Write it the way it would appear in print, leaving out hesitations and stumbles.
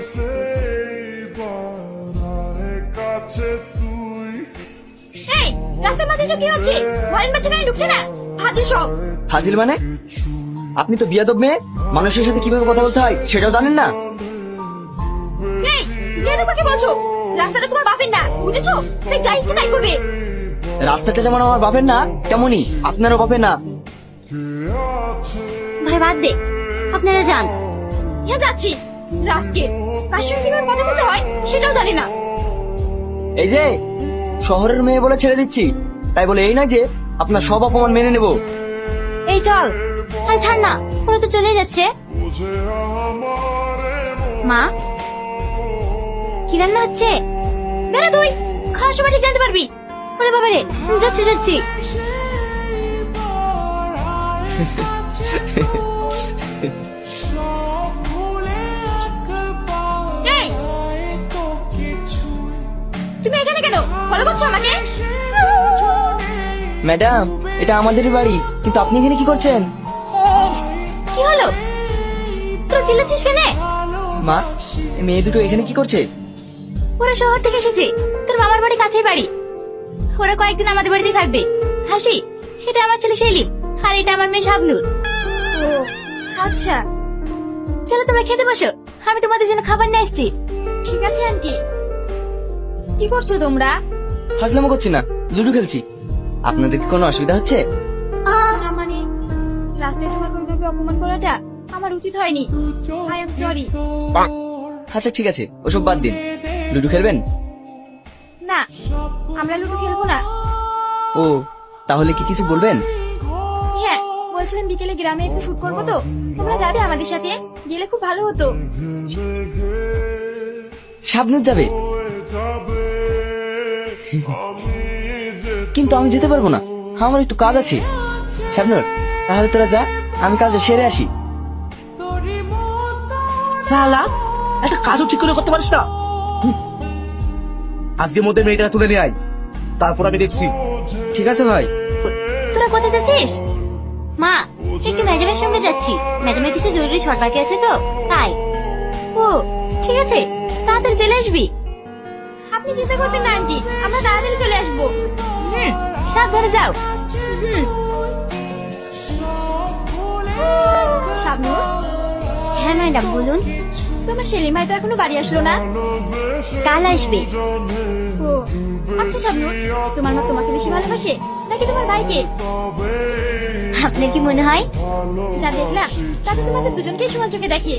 এই রাস্তার মাঝে এসব কি হচ্ছে? ঘরের বাচ্চা কেন ঢুকছে না? ফাজিল সব। ফাজিল মানে? আপনি তো বিয়াদব মেয়ে, মানুষের সাথে কিভাবে কথা বলতে হয় সেটাও জানেন না। এই বিয়াদব কি বলছো? রাস্তাটা তোমার বাপের না, বুঝেছো? তাই যা ইচ্ছে তাই করবে। রাস্তাটা যেমন আমার বাপের না, তেমনই আপনারও বাপের না। ভাই বাদ দে, আপনারা যান। হ্যাঁ যাচ্ছি। রাস্কে কার সঙ্গে কিভাবে কথা বলতে হয় সেটাও জানি না। এই যে শহরের মেয়ে বলে ছেড়ে দিচ্ছি, তাই বলে এই নয় যে আপনার সব অপমান মেনে নেব। এই চল। হ্যাঁ ছাড় না, ওরা তো চলে যাচ্ছে। মা, কি রান্না হচ্ছে? বেরো তুই, খাওয়ার সময় ঠিক জানতে পারবি। ওরে বাবা রে, যাচ্ছি যাচ্ছি। এই, তুমি এখানে কেন? ফলো করছো আমাকে? ম্যাডাম, এটা আমাদেরই বাড়ি, কিন্তু আপনি এখানে কি করছেন? কি হলো? তোরা চিল্লাচ্ছিস কেন? মা, এই মেয়ে দুটো এখানে কি করছে? ওরা শহর থেকে এসেছে, তোর মামার বাড়ি কাছেই বাড়ি। ওরা কয়েকদিন আমাদের বাড়িতে থাকবে। হাসি, এটা আমার ছেলে সেলিম, আর এটা আমার মেয়ে শাবনূর। ও আচ্ছা, চলো তোমরা খেতে বসো, আমি তোমাদের জন্য খাবার নিয়ে আসছি। ঠিক আছে আন্টি। কি করছো তোমরা? হাজলামো করছি না, লুডো খেলছি। আপনাদের কি কোনো অসুবিধা হচ্ছে? না মানে, রাস্তায় তোমাকে ওইভাবে অপমান করাটা আমার উচিত হয়নি। I am sorry. আচ্ছা ঠিক আছে, ওসব বাদ দিন। লুডো খেলবেন? না, আমরা লুডো খেলবো না। ও, তাহলে কি কিছু বলবেন? হ্যাঁ, বলছিলাম বিকেলে গ্রামে একটু শুট করবো, তো তোমরা যাবে আমাদের সাথে? গেলে খুব ভালো হতো। শাবনূর যাবে, কিন্তু আমি যেতে পারবো না, আমার একটু কাজ আছে। শাবনূর, তাহলে তোরা যা, আমি কাজটা সেরে আসি। সালা, একটা কাজও ঠিক করে করতে পারিস না। আজকের মধ্যে মেয়েটা তুলে নিয়ে আয়, তারপর আমি দেখছি। ঠিক আছে ভাই। তোরা কোথায় যাচ্ছিস? মা, একটু ম্যাডামের সঙ্গে যাচ্ছি। ম্যাডামের কিছু জরুরি শর্ট বাকি আছে তো, তাই। ও ঠিক আছে, তাড়াতাড়ি চলে আসবি। আপনি চিন্তা করবেন না আন্টি, আমরা তাড়াতাড়ি চলে আসবো। সাবধানে যাও। শাবনূর। হ্যাঁ ম্যাডাম বলুন। তোমার সেলিম ভাই তো এখনো বাড়ি আসলো না? কাল আসবে। ও আচ্ছা শাবনূর, তোমার মা তোমাকে বেশি ভালোবাসে নাকি তোমার ভাইকে? আপনার কি মনে হয়? যা দেখলাম তাতে তোমাদের দুজনকেই সমান চোখে দেখে।